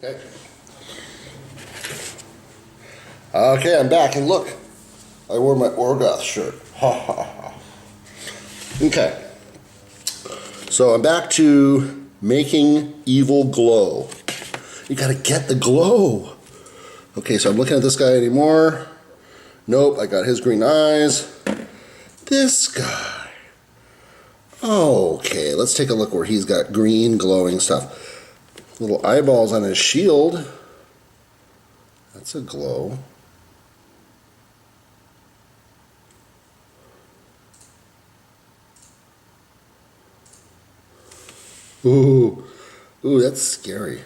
Okay. Okay, I'm back, and look, I wore my Orgoth shirt. Ha ha ha. Okay. So I'm back to making evil glow. You gotta get the glow. Okay, so I'm looking at this guy anymore. Nope, I got his green eyes. This guy. Okay, let's take a look where he's got green glowing stuff. Little eyeballs on his shield. That's a glow. Ooh, that's scary.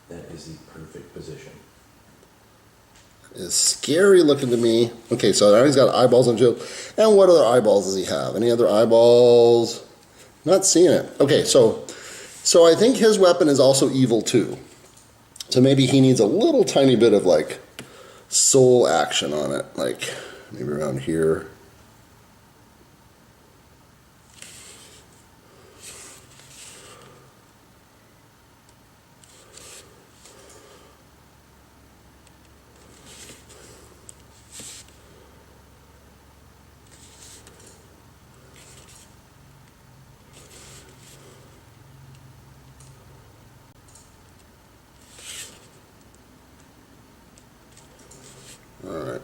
That is the perfect position. It's scary looking to me. Okay, so now he's got eyeballs on shield. And what other eyeballs does he have? Any other eyeballs? Not seeing it. Okay, so I think his weapon is also evil too. So maybe he needs a little tiny bit of like soul action on it, like maybe around here. All right.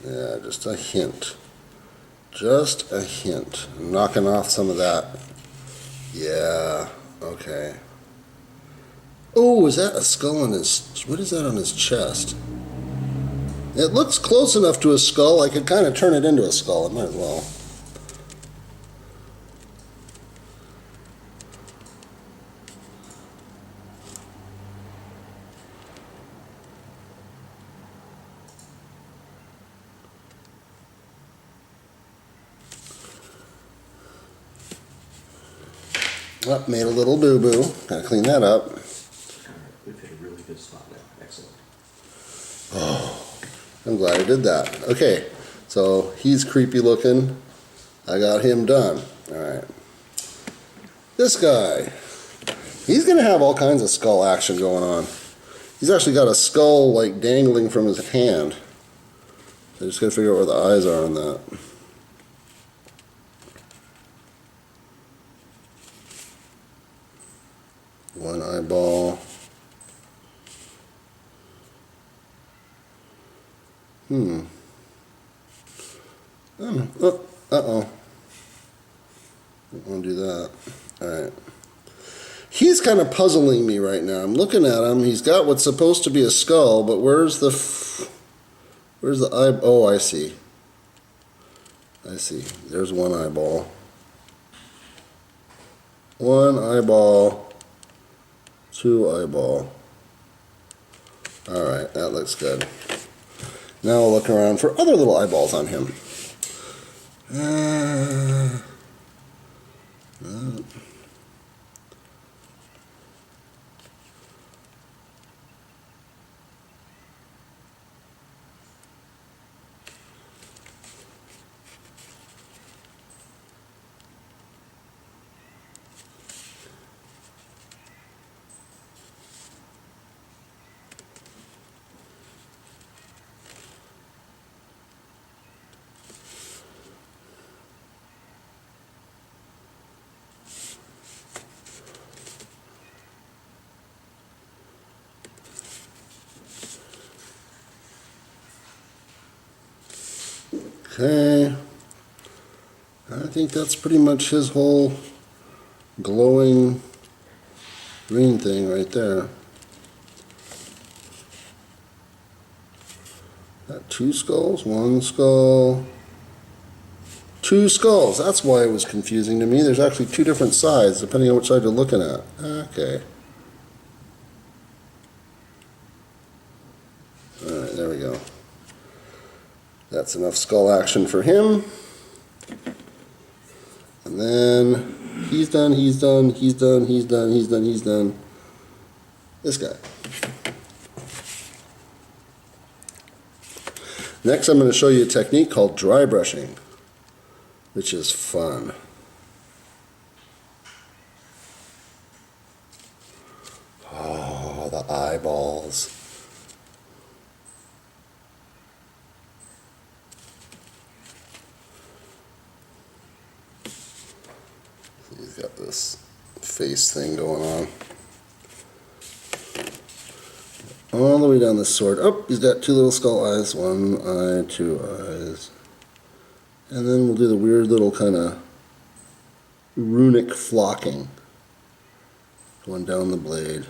Yeah, just a hint. Just a hint. I'm knocking off some of that. Yeah, okay. Oh, is that a skull on his... What is that on his chest? It looks close enough to a skull, I could kind of turn it into a skull. I might as well. Oh, made a little boo-boo. Gotta clean that up. Alright, we've hit a really good spot now. Excellent. Oh, I'm glad I did that. Okay, so he's creepy looking. I got him done. Alright. This guy. He's gonna have all kinds of skull action going on. He's actually got a skull like dangling from his hand. I just gotta figure out where the eyes are on that. One eyeball. Uh-oh. Don't want to do that. Alright. He's kind of puzzling me right now. I'm looking at him. He's got what's supposed to be a skull, but where's the eye? Oh, I see. I see. There's one eyeball. One eyeball. Two eyeball. Alright, that looks good. Now I'll look around for other little eyeballs on him. Okay, I think that's pretty much his whole glowing green thing right there. Got two skulls, one skull, two skulls. That's why it was confusing to me. There's actually two different sides depending on which side you're looking at. Okay. Alright, there we go. That's enough skull action for him. And then he's done, he's done, he's done, he's done, he's done, he's done. This guy. Next I'm going to show you a technique called dry brushing, which is fun. the eyeballs. He's got this face thing going on. All the way down the sword. Oh, he's got two little skull eyes. One eye, two eyes. And then we'll do the weird little kind of runic flocking going down the blade.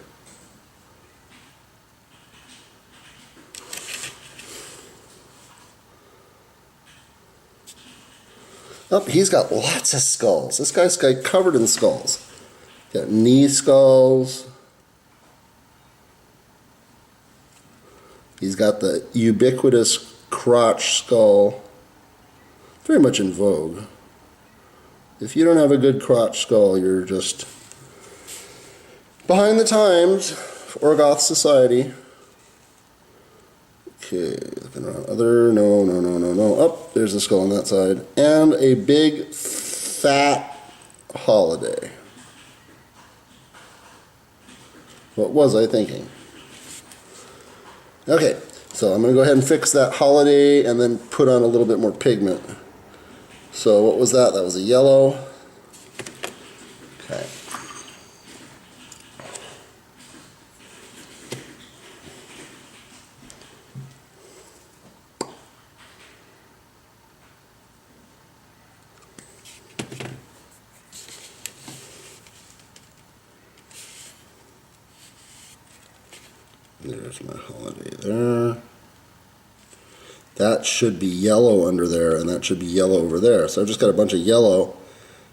Oh, he's got lots of skulls. This guy's covered in skulls. Got knee skulls. He's got the ubiquitous crotch skull. Very much in vogue. If you don't have a good crotch skull, you're just behind the times for Orgoth society. Okay, looking around. No. Oh, there's the skull on that side. And a big, fat holiday. What was I thinking? Okay, so I'm going to go ahead and fix that holiday and then put on a little bit more pigment. So what was that? That was a yellow. Okay. There's my holiday there. That should be yellow under there, and that should be yellow over there. So I've just got a bunch of yellow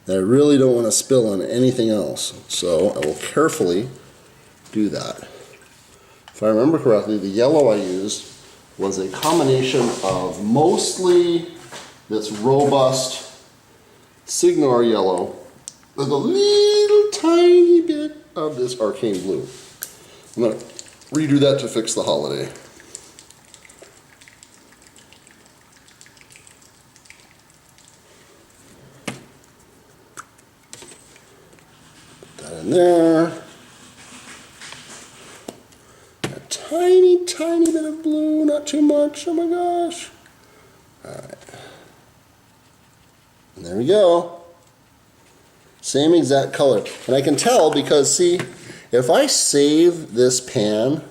that I really don't want to spill on anything else. So I will carefully do that. If I remember correctly, the yellow I used was a combination of mostly this robust Signar yellow with a little tiny bit of this arcane blue. I'm going to redo that to fix the holiday. Put that in there. A tiny, tiny bit of blue, not too much. Oh my gosh. Alright. And there we go. Same exact color. And I can tell because, see, if I save this pan,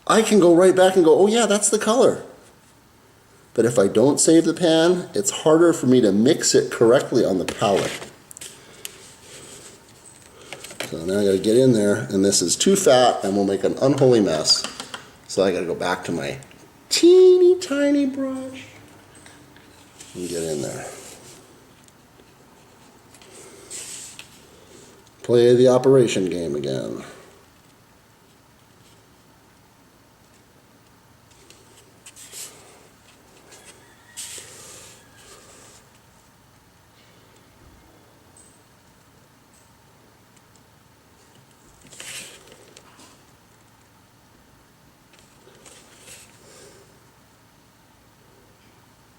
I can go right back and go, oh yeah, that's the color. But if I don't save the pan, it's harder for me to mix it correctly on the palette. So now I gotta get in there, and this is too fat and we'll make an unholy mess. So I gotta go back to my teeny tiny brush and get in there. Play the operation game again.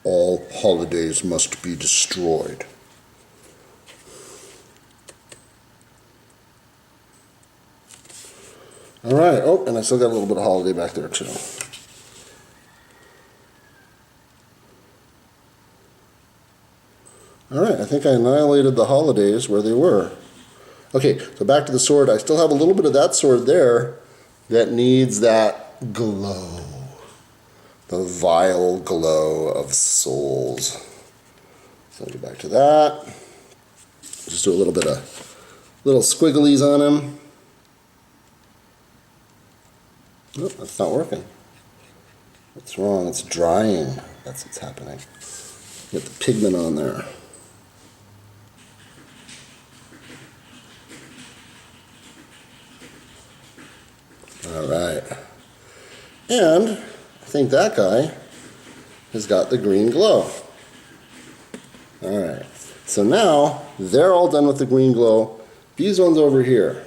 All holidays must be destroyed. All right, oh, and I still got a little bit of holiday back there too. All right, I think I annihilated the holidays where they were. Okay, so back to the sword. I still have a little bit of that sword there that needs that glow. The vile glow of souls. So I'll get back to that. Just do a little bit of little squigglies on him. Nope, that's not working. What's wrong? It's drying. That's what's happening. Get the pigment on there. All right. And I think that guy has got the green glow. All right. So now they're all done with the green glow. These ones over here.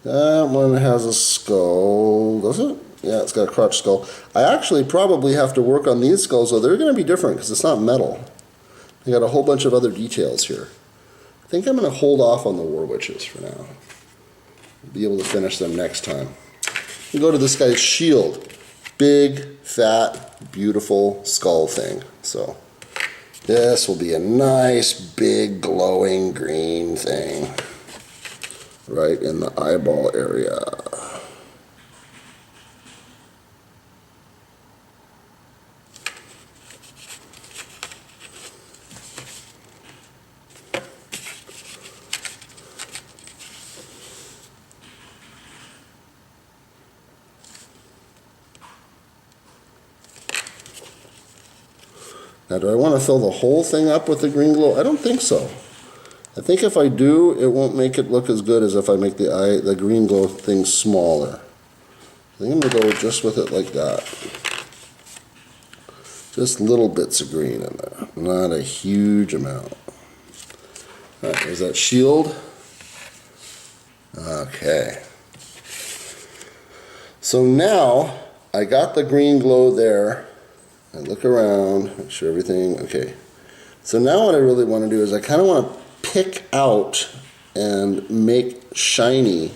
That one has a skull, does it? Yeah, it's got a crotch skull. I actually probably have to work on these skulls, though. They're going to be different because it's not metal. They got a whole bunch of other details here. I think I'm going to hold off on the War Witches for now. Be able to finish them next time. We go to this guy's shield. Big, fat, beautiful skull thing. So this will be a nice, big, glowing green thing right in the eyeball area. Now, do I want to fill the whole thing up with the green glow? I don't think so. I think if I do, it won't make it look as good as if I make the green glow thing smaller. I think I'm going to go just with it like that. Just little bits of green in there, not a huge amount. All right, there's that shield. Okay. So now I got the green glow there. I look around, make sure everything, okay. So now what I really want to do is I kind of want to pick out and make shiny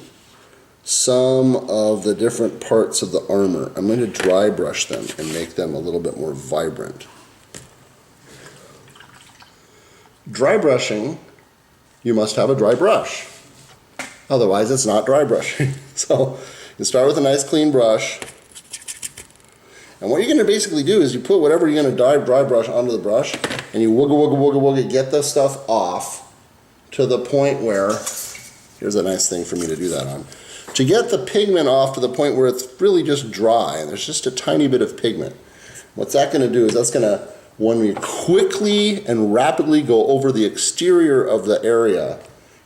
some of the different parts of the armor. I'm going to dry brush them and make them a little bit more vibrant. Dry brushing, you must have a dry brush. Otherwise it's not dry brushing. So you start with a nice clean brush. And what you're going to basically do is you put whatever you're going to dry brush onto the brush and you wiggle, get the stuff off to the point where, here's a nice thing for me to do that on, to get the pigment off to the point where it's really just dry and there's just a tiny bit of pigment. What's that going to do is that's going to, when we quickly and rapidly go over the exterior of the area,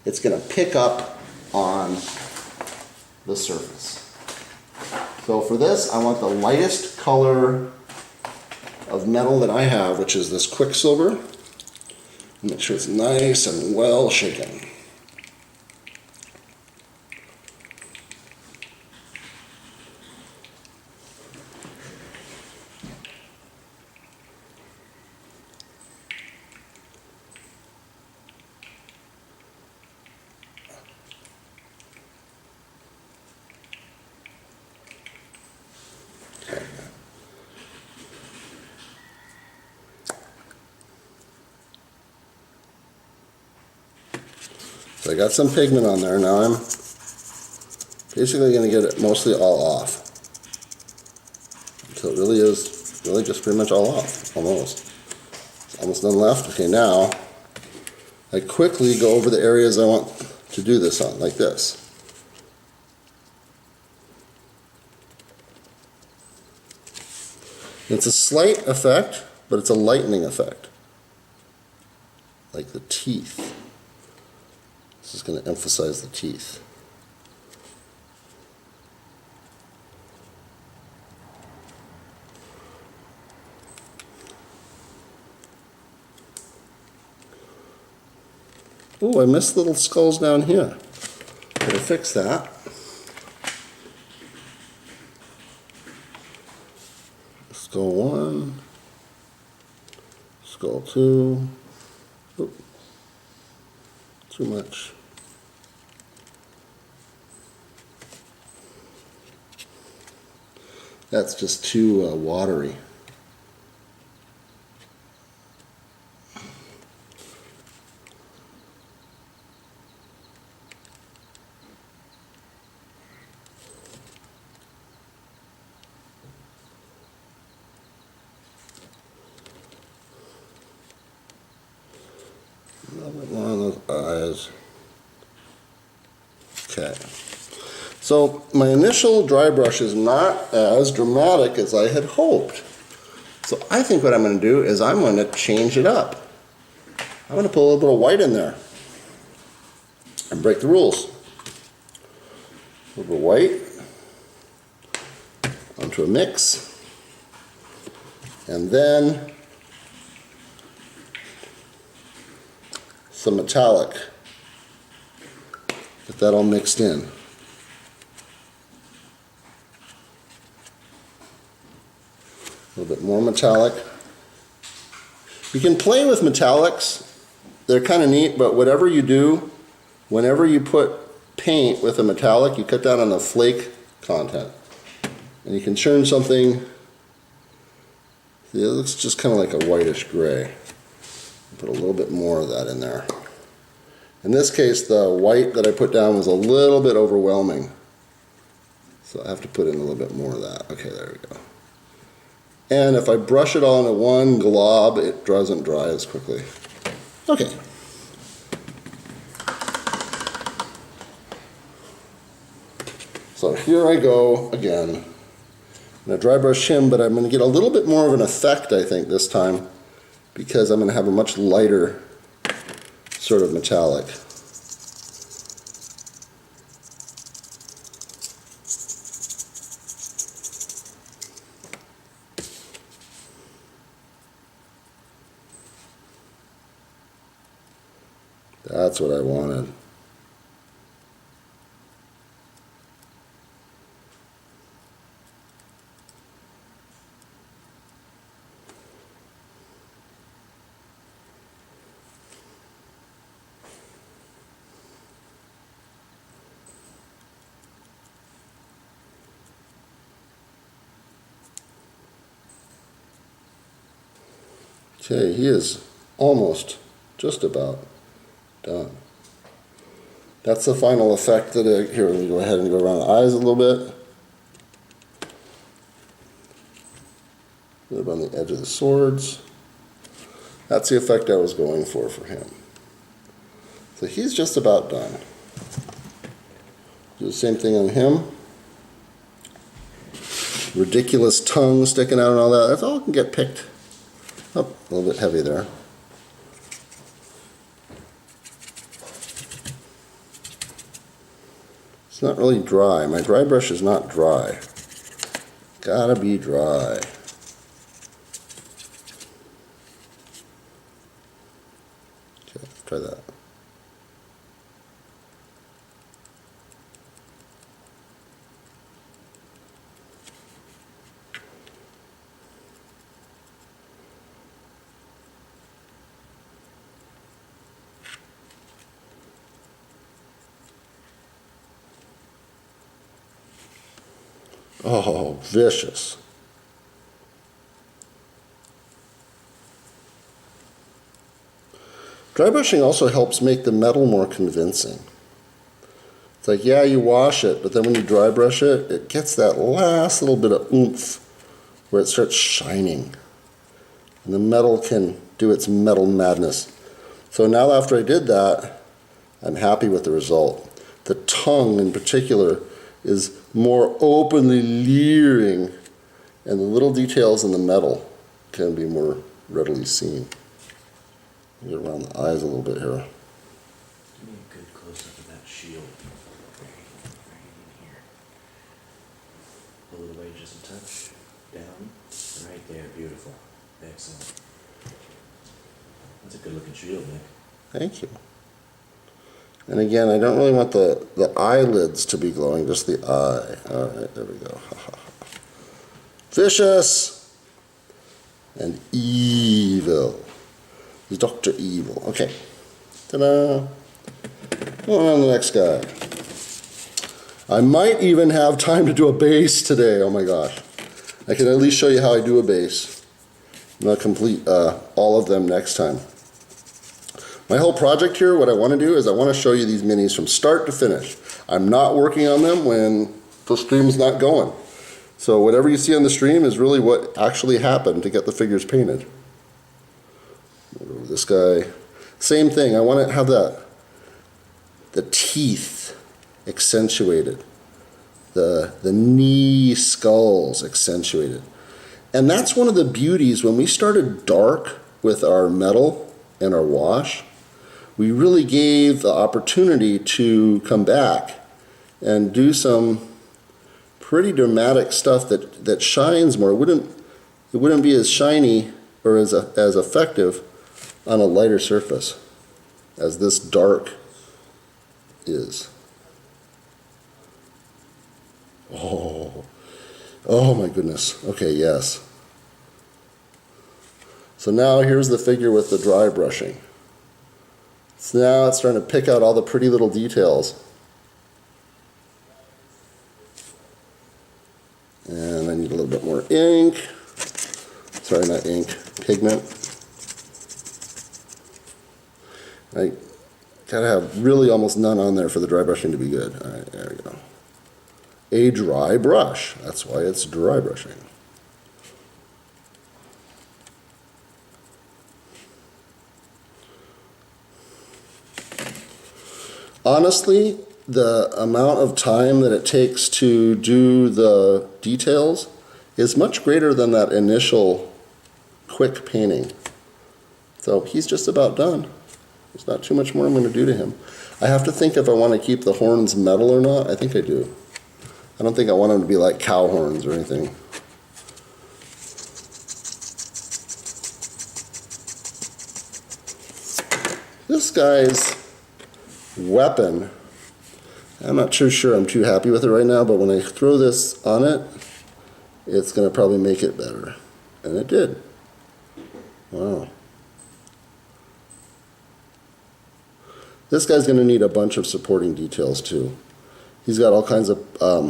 it's going to pick up on the surface. So for this, I want the lightest color of metal that I have, which is this Quicksilver. Make sure it's nice and well shaken. So I got some pigment on there. Now I'm basically going to get it mostly all off. So it really is just pretty much all off, almost. It's almost none left. Okay, now I quickly go over the areas I want to do this on, like this. It's a slight effect, but it's a lightening effect. Like the teeth. This is going to emphasize the teeth. Oh, I missed little skulls down here. Gotta fix that. Skull 1, skull 2. Oh, too much. That's just too watery. A little bit more on those eyes. Okay. So my initial dry brush is not as dramatic as I had hoped. So I think what I'm going to do is I'm going to change it up. I'm going to put a little bit of white in there and break the rules. A little bit of white onto a mix, and then some metallic. Get that all mixed in. A little bit more metallic. You can play with metallics. They're kind of neat, but whatever you do, whenever you put paint with a metallic, you cut down on the flake content. And you can turn something, see, it looks just kind of like a whitish gray. Put a little bit more of that in there. In this case, the white that I put down was a little bit overwhelming. So I have to put in a little bit more of that. Okay, there we go. And if I brush it all into one glob, it doesn't dry as quickly. Okay. So here I go again. I'm going to dry brush him, but I'm going to get a little bit more of an effect, I think, this time, because I'm going to have a much lighter sort of metallic. That's what I wanted. Okay, he is almost just about done. That's the final effect that here, let me go ahead and go around the eyes a little bit. A little bit on the edge of the swords. That's the effect I was going for him. So he's just about done. Do the same thing on him. Ridiculous tongue sticking out and all that. That's all can get picked. Oh, a little bit heavy there. It's not really dry. My dry brush is not dry. Gotta be dry. Okay, let's try that. Oh, vicious. Dry brushing also helps make the metal more convincing. It's like, yeah, you wash it, but then when you dry brush it, it gets that last little bit of oomph where it starts shining. And the metal can do its metal madness. So now after I did that, I'm happy with the result. The tongue in particular is more openly leering, and the little details in the metal can be more readily seen. Get around the eyes a little bit here. Give me a good close-up of that shield. Right in here. Pull it away just a touch. Down. Right there. Beautiful. Excellent. That's a good-looking shield, Nick. Thank you. And again, I don't really want the eyelids to be glowing, just the eye. All right, there we go. Vicious and evil. He's Dr. Evil. Okay. Ta-da. Going on to the next guy. I might even have time to do a base today. Oh my gosh. I can at least show you how I do a base. I'm going to complete all of them next time. My whole project here, what I want to do is I want to show you these minis from start to finish. I'm not working on them when the stream's not going. So whatever you see on the stream is really what actually happened to get the figures painted. This guy, same thing. I want to have the teeth accentuated, the knee skulls accentuated. And that's one of the beauties when we started dark with our metal and our wash. We really gave the opportunity to come back and do some pretty dramatic stuff that shines more. It wouldn't be as shiny or as effective on a lighter surface as this dark is. Oh my goodness. Okay, yes. So now here's the figure with the dry brushing. So now it's starting to pick out all the pretty little details. sorry, not ink, pigment. I gotta have really almost none on there for the dry brushing to be good. All right, there we go. A dry brush. That's why it's dry brushing. Honestly, the amount of time that it takes to do the details is much greater than that initial quick painting. So he's just about done. There's not too much more I'm going to do to him. I have to think if I want to keep the horns metal or not. I think I do. I don't think I want them to be like cow horns or anything. This guy's weapon, I'm not too sure I'm too happy with it right now, but when I throw this on it, it's going to probably make it better. And it did. Wow. This guy's going to need a bunch of supporting details too. He's got all kinds of, I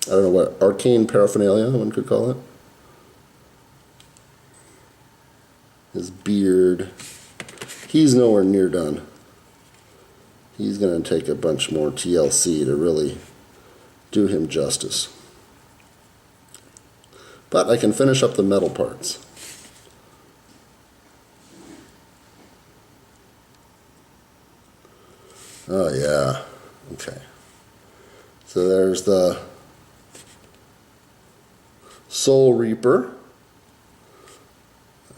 don't know what, arcane paraphernalia, one could call it. His beard. He's nowhere near done. He's going to take a bunch more TLC to really do him justice. But I can finish up the metal parts. Oh yeah, okay. So there's the Soul Reaper.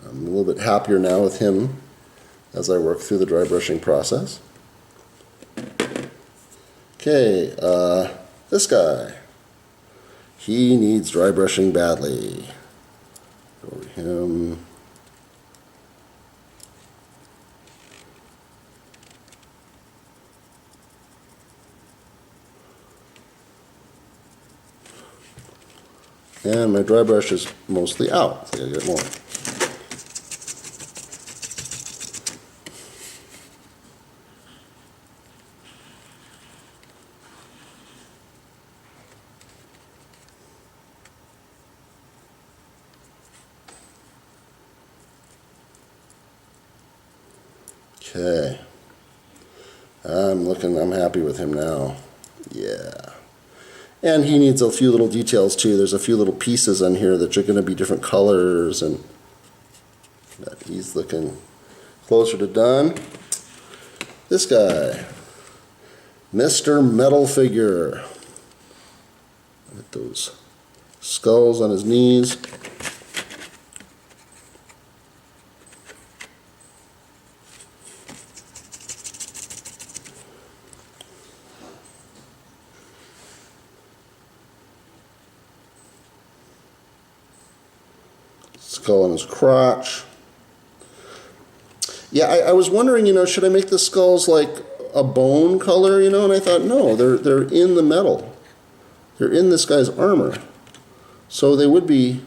I'm a little bit happier now with him as I work through the dry brushing process. Okay, this guy. He needs dry brushing badly. Go over him. And my dry brush is mostly out. So I gotta get more. Okay. I'm happy with him now. Yeah. And he needs a few little details too. There's a few little pieces on here that are going to be different colors, and he's looking closer to done. This guy, Mr. Metal Figure. With those skulls on his knees. Skull on his crotch. Yeah, I was wondering, should I make the skulls like a bone color, and I thought, no, they're in the metal. They're in this guy's armor. So they would be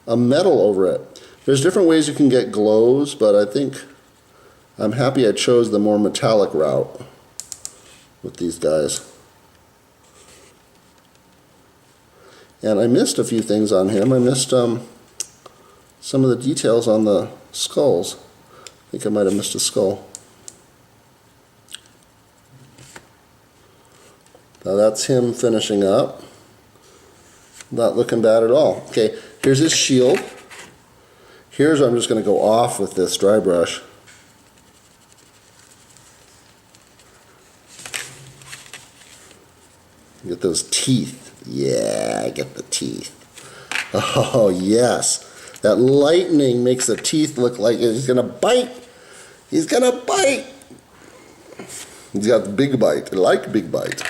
a metal over it. There's different ways you can get glows, but I think I'm happy I chose the more metallic route with these guys. And I missed a few things on him. I missed some of the details on the skulls. I think I might have missed a skull. Now that's him finishing up. Not looking bad at all. Okay, here's his shield. Here's where I'm just going to go off with this dry brush. Get those teeth. Yeah, I get the teeth. Oh, yes. That lightning makes the teeth look like he's going to bite. He's going to bite. He's got the big bite. I like big bite.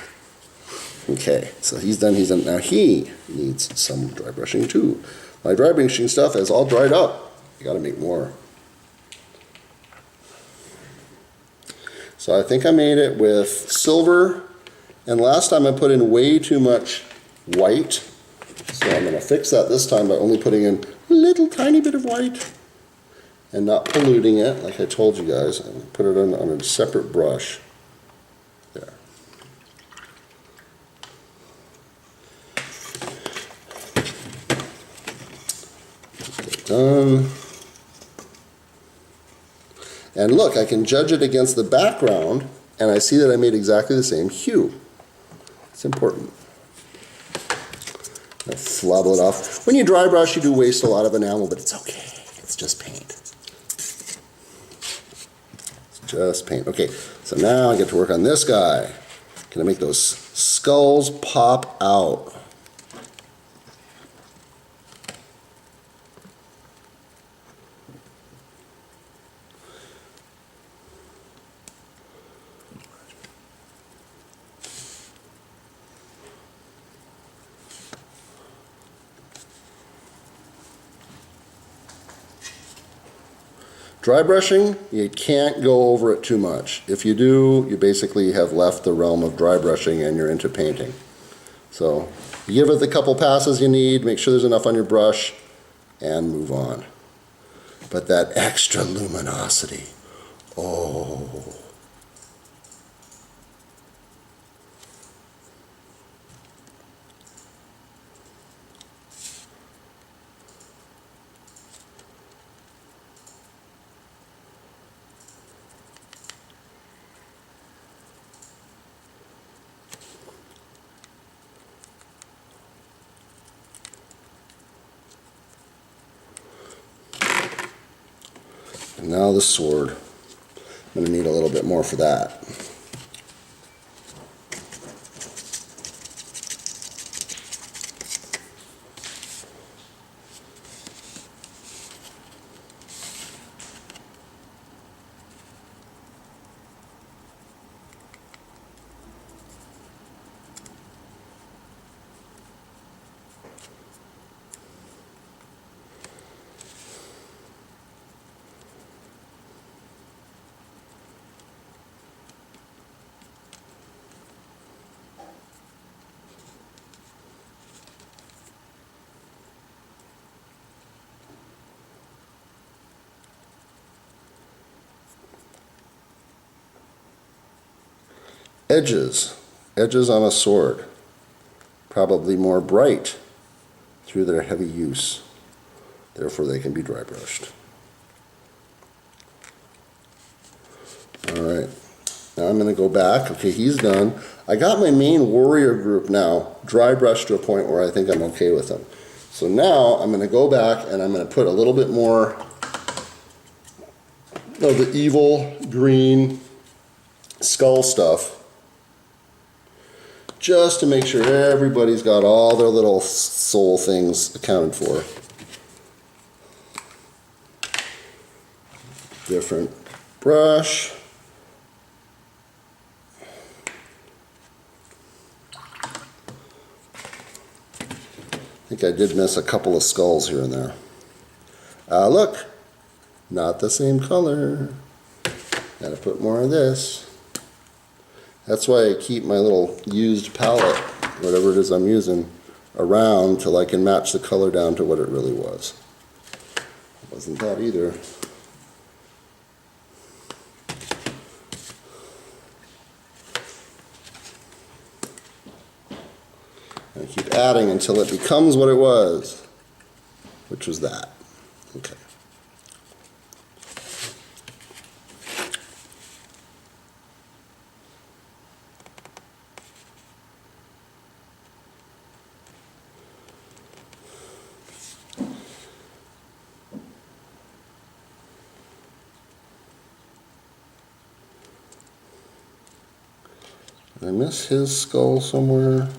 Okay, so he's done. Now he needs some dry brushing too. My dry brushing stuff is all dried up. I got to make more. So I think I made it with silver. And last time I put in way too much white. So I'm going to fix that this time by only putting in a little tiny bit of white and not polluting it like I told you guys. I'm going to put it on a separate brush. There. Done. And look, I can judge it against the background, and I see that I made exactly the same hue. It's important. Now flubble it off. When you dry brush, you do waste a lot of enamel, but it's okay. It's just paint. It's just paint. Okay, so now I get to work on this guy. Can I make those skulls pop out? Dry brushing, you can't go over it too much. If you do, you basically have left the realm of dry brushing and you're into painting. So you give it the couple passes you need, make sure there's enough on your brush, and move on. But that extra luminosity, oh. And now the sword. I'm going to need a little bit more for that. Edges on a sword, probably more bright through their heavy use. Therefore they can be dry brushed. Alright, now I'm going to go back. Okay, he's done. I got my main warrior group now dry brushed to a point where I think I'm okay with them. So now I'm going to go back and I'm going to put a little bit more of the evil green skull stuff, just to make sure everybody's got all their little soul things accounted for. Different brush. I think I did miss a couple of skulls here and there. Look, not the same color. Gotta put more of this. That's why I keep my little used palette, whatever it is I'm using, around till I can match the color down to what it really was. Wasn't that either. And I keep adding until it becomes what it was, which was that. Okay. Did I miss his skull somewhere?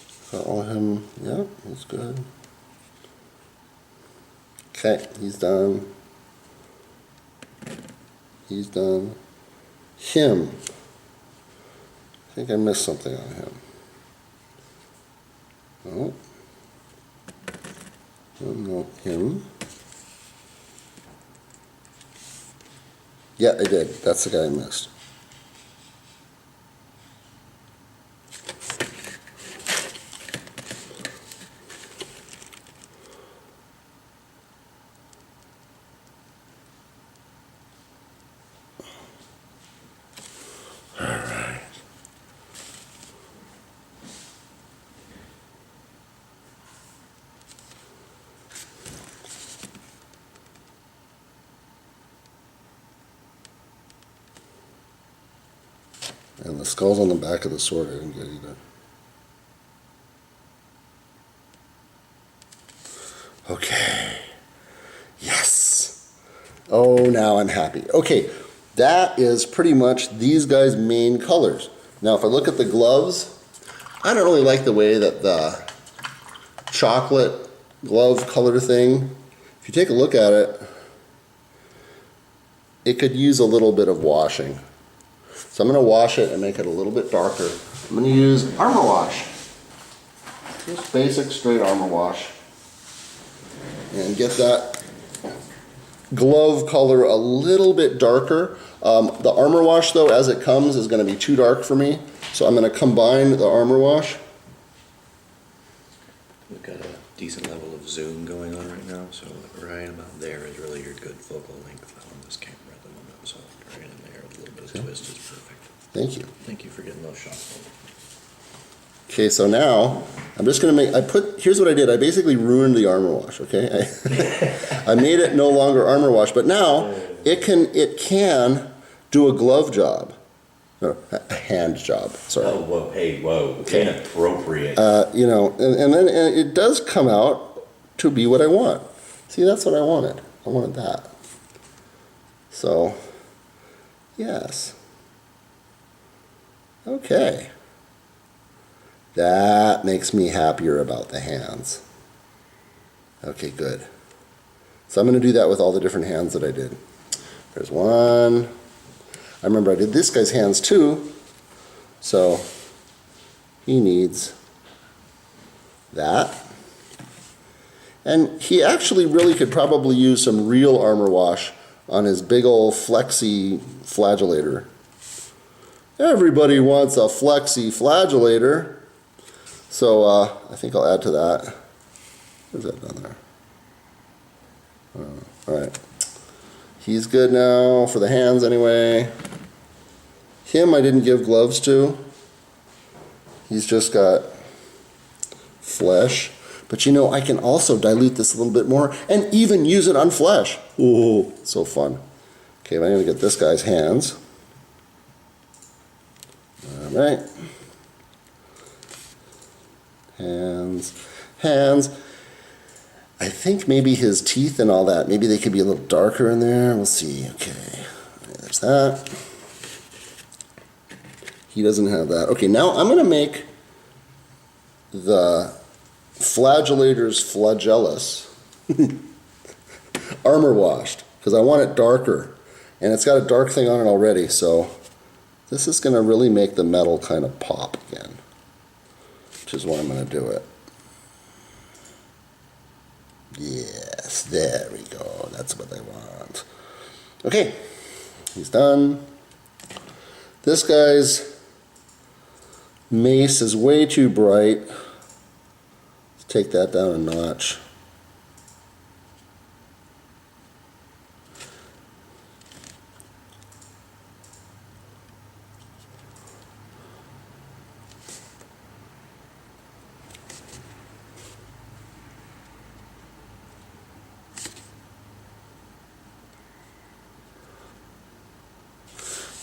Follow him. Yeah, he's good. Okay, he's done. He's done. Him. I think I missed something on him. Oh. Oh, no, him. Yeah, I did. That's the guy I missed. And the skull's on the back of the sword, I didn't get either. Okay. Yes. Oh, now I'm happy. Okay, that is pretty much these guys' main colors. Now, if I look at the gloves, I don't really like the way that the chocolate glove color thing, if you take a look at it, it could use a little bit of washing. So I'm going to wash it and make it a little bit darker. I'm going to use Armor Wash. Just basic straight Armor Wash. And get that glove color a little bit darker. The Armor Wash, though, as it comes, is going to be too dark for me. So I'm going to combine the Armor Wash. We've got a decent level of zoom going on right now, so right about there is really your good focal length on this camera at the moment. So right in there, a little bit of twist is perfect. Thank you. Thank you for getting those shots. Okay, so now I'm just going to here's what I did. I basically ruined the Armor Wash, okay? I made it no longer Armor Wash, but now it can do a glove job. No, a hand job, sorry. Oh, whoa, hey, whoa, Okay. inappropriate. You know, and then it does come out to be what I want. See, that's what I wanted. I wanted that. So, yes. Okay. That makes me happier about the hands. Okay, good. So I'm going to do that with all the different hands that I did. There's one. I remember I did this guy's hands too. So he needs that. And he actually really could probably use some real Armor Wash on his big old flexi flagellator. Everybody wants a flexi flagellator. So I think I'll add to that. Where's that down there? All right. He's good now for the hands anyway. Him I didn't give gloves to. He's just got flesh. But you know, I can also dilute this a little bit more and even use it on flesh. Ooh, so fun. Okay, I'm going to get this guy's hands. All right. Hands. I think maybe his teeth and all that, maybe they could be a little darker in there. We'll see. Okay, there's that. He doesn't have that. Okay, now I'm going to make the flagellator's flagellus armor washed because I want it darker. And it's got a dark thing on it already, so this is going to really make the metal kind of pop again, which is why I'm going to do it. Yes, there we go. That's what I want. Okay, he's done. This guy's mace is way too bright. Let's take that down a notch.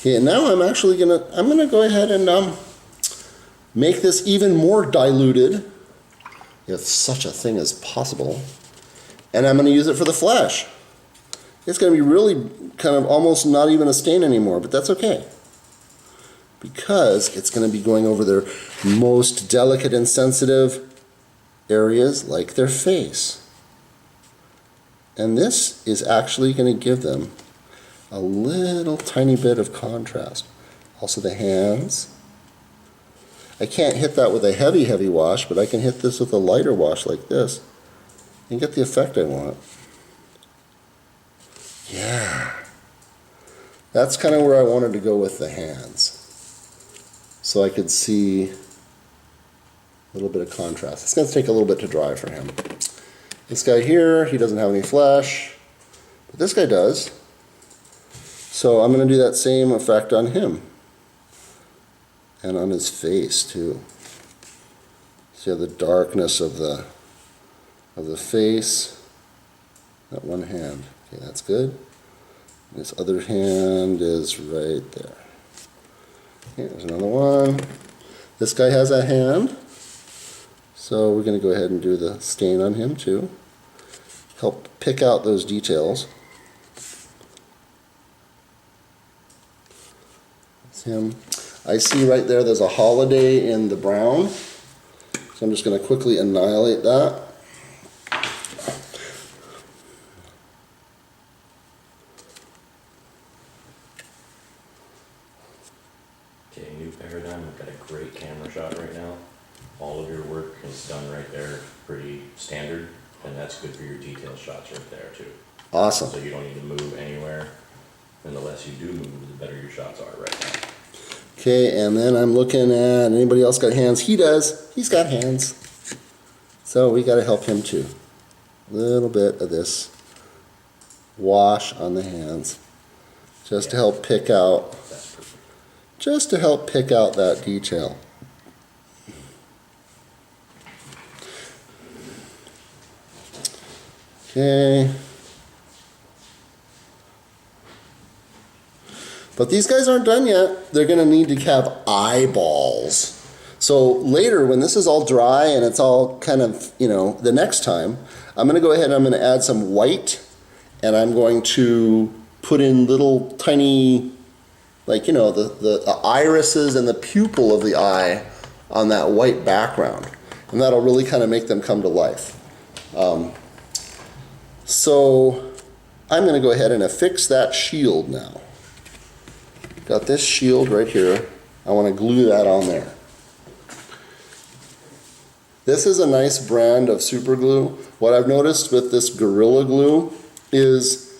Okay, and now I'm actually gonna go ahead and make this even more diluted, if such a thing is possible, and I'm gonna use it for the flesh. It's gonna be really kind of almost not even a stain anymore, but that's okay, because it's gonna be going over their most delicate and sensitive areas, like their face. And this is actually gonna give them a little tiny bit of contrast. Also the hands. I can't hit that with a heavy wash, but I can hit this with a lighter wash like this and get the effect I want. Yeah. That's kind of where I wanted to go with the hands. So I could see a little bit of contrast. It's going to take a little bit to dry for him. This guy here, he doesn't have any flesh, but this guy does. So I'm going to do that same effect on him and on his face too. See the darkness of the face. That one hand. Okay, that's good. This other hand is right there. Okay, there's another one. This guy has a hand, so we're going to go ahead and do the stain on him too. Help pick out those details. That's him. I see right there there's a holiday in the brown, so I'm just going to quickly annihilate that. Okay, new paradigm. We've got a great camera shot right now. All of your work is done right there, pretty standard, and that's good for your detail shots right there too. Awesome. So you don't need to move anywhere, and the less you do move, the better your shots are right now. Okay, and then I'm looking at, anybody else got hands? He does. He's got hands. So we got to help him too. A little bit of this wash on the hands, just to help pick out, That's perfect. just to help pick out that detail. Okay. But these guys aren't done yet. They're going to need to have eyeballs. So later, when this is all dry and it's all kind of, the next time, I'm going to go ahead and I'm going to add some white, and I'm going to put in little tiny, the irises and the pupil of the eye on that white background. And that'll really kind of make them come to life. So I'm going to go ahead and affix that shield now. Got this shield right here. I want to glue that on there. This is a nice brand of super glue. What I've noticed with this Gorilla Glue is,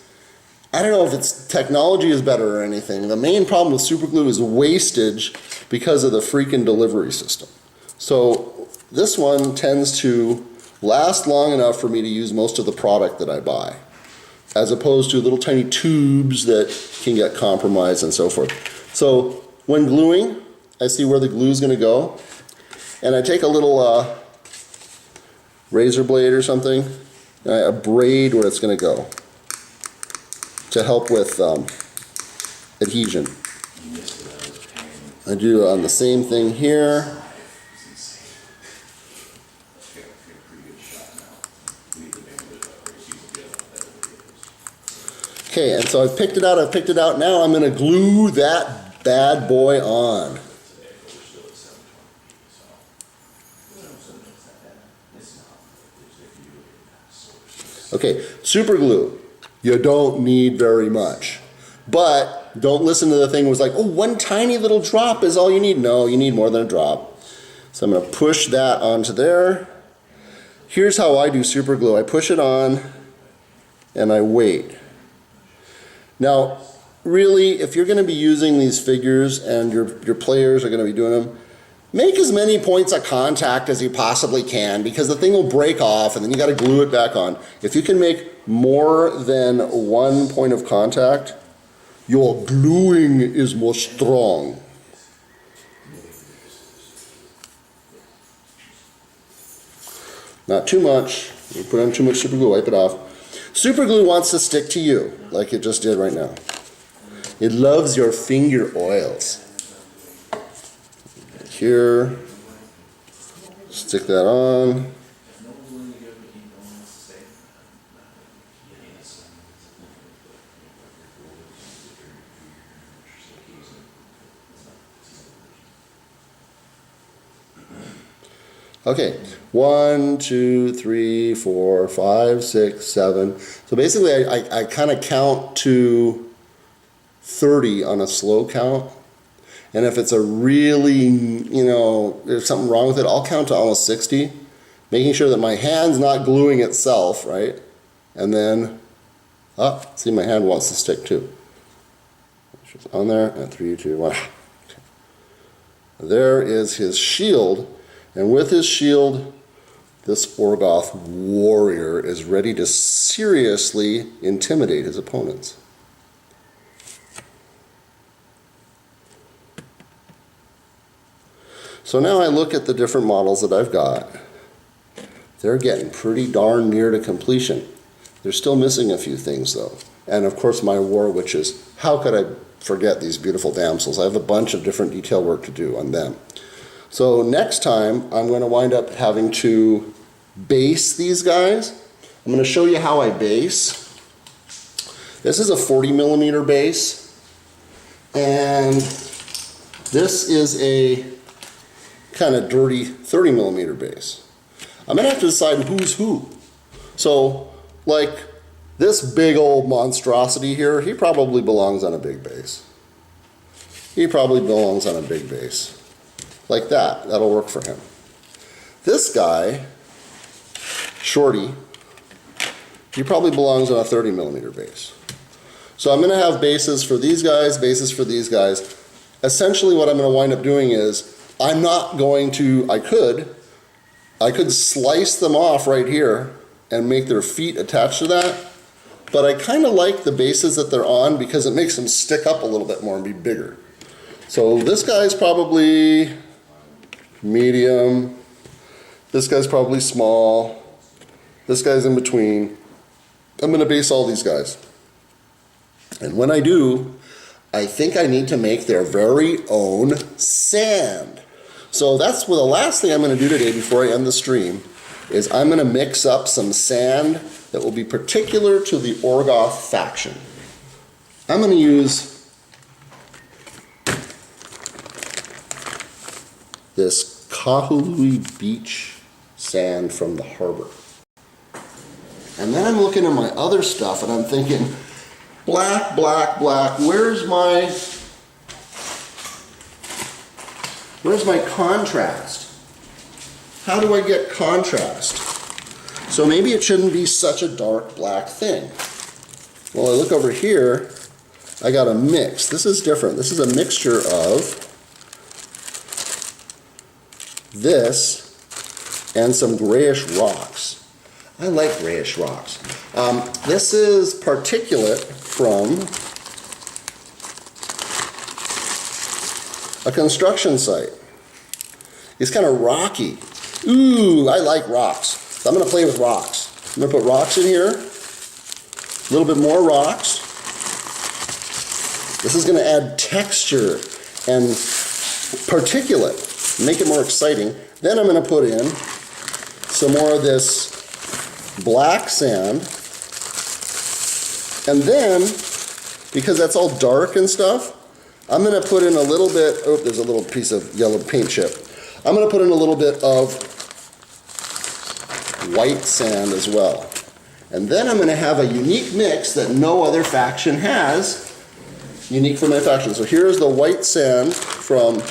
I don't know if it's technology is better or anything. The main problem with super glue is wastage because of the freaking delivery system. So this one tends to last long enough for me to use most of the product that I buy, as opposed to little tiny tubes that can get compromised and so forth. So when gluing, I see where the glue is going to go, and I take a little razor blade or something, and I abrade where it's going to go to help with adhesion. I do on the same thing here. Okay, and so I've picked it out, now I'm going to glue that bad boy on. Okay, super glue, you don't need very much. But don't listen to the thing that was like, oh, one tiny little drop is all you need. No, you need more than a drop. So I'm going to push that onto there. Here's how I do super glue. I push it on and I wait. Now, really, if you're going to be using these figures and your players are going to be doing them, make as many points of contact as you possibly can, because the thing will break off and then you got to glue it back on. If you can make more than one point of contact, your gluing is more strong. Not too much. You put on too much super glue, wipe it off. Super glue wants to stick to you, like it just did right now. It loves your finger oils. Here, stick that on. Okay, 1, 2, 3, 4, 5, 6, 7. So basically I kind of count to 30 on a slow count. And if it's a really, there's something wrong with it, I'll count to almost 60, making sure that my hand's not gluing itself, right? And then, see, my hand wants to stick too. It's on there, and 3, 2, 1. Okay. There is his shield. And with his shield, this Orgoth warrior is ready to seriously intimidate his opponents. So now I look at the different models that I've got. They're getting pretty darn near to completion. They're still missing a few things though. And of course my war witches. How could I forget these beautiful damsels. I have a bunch of different detail work to do on them. So next time, I'm going to wind up having to base these guys. I'm going to show you how I base. This is a 40 millimeter base, and this is a kind of dirty 30 millimeter base. I'm going to have to decide who's who. So, like this big old monstrosity here, he probably belongs on a big base. He probably belongs on a big base. Like that. That'll work for him. This guy, Shorty, he probably belongs on a 30 millimeter base. So I'm going to have bases for these guys, bases for these guys. Essentially what I'm going to wind up doing is, I'm not going to, I could slice them off right here and make their feet attached to that, but I kind of like the bases that they're on because it makes them stick up a little bit more and be bigger. So this guy's probably medium, this guy's probably small, this guy's in between. I'm going to base all these guys. And when I do, I think I need to make their very own sand. So that's the last thing I'm going to do today before I end the stream, is I'm going to mix up some sand that will be particular to the Orgoth faction. I'm going to use this Kahului Beach sand from the harbor. And then I'm looking at my other stuff and I'm thinking, black, black, black, where's my contrast? How do I get contrast? So maybe it shouldn't be such a dark black thing. Well, I look over here, I got a mix. This is different. This is a mixture of this and some grayish rocks. I like grayish rocks. This is particulate from a construction site. It's kind of rocky. Ooh, I like rocks. So I'm going to play with rocks. I'm going to put rocks in here. A little bit more rocks. This is going to add texture and particulate, make it more exciting. Then I'm going to put in some more of this black sand. And then, because that's all dark and stuff, I'm going to put in a little bit, oh, there's a little piece of yellow paint chip. I'm going to put in a little bit of white sand as well. And then I'm going to have a unique mix that no other faction has, unique for my faction. So here's the white sand from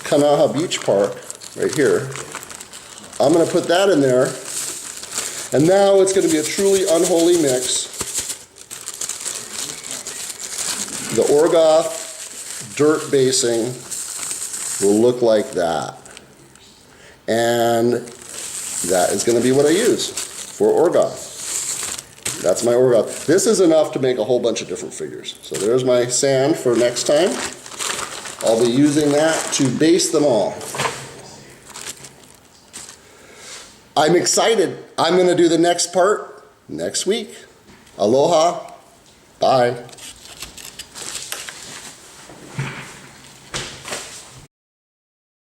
Kanaha Beach Park, right here. I'm going to put that in there. And now it's going to be a truly unholy mix. The Orgoth dirt basing will look like that. And that is going to be what I use for Orgoth. That's my Orgoth. This is enough to make a whole bunch of different figures. So there's my sand for next time. I'll be using that to base them all. I'm excited. I'm going to do the next part next week. Aloha. Bye.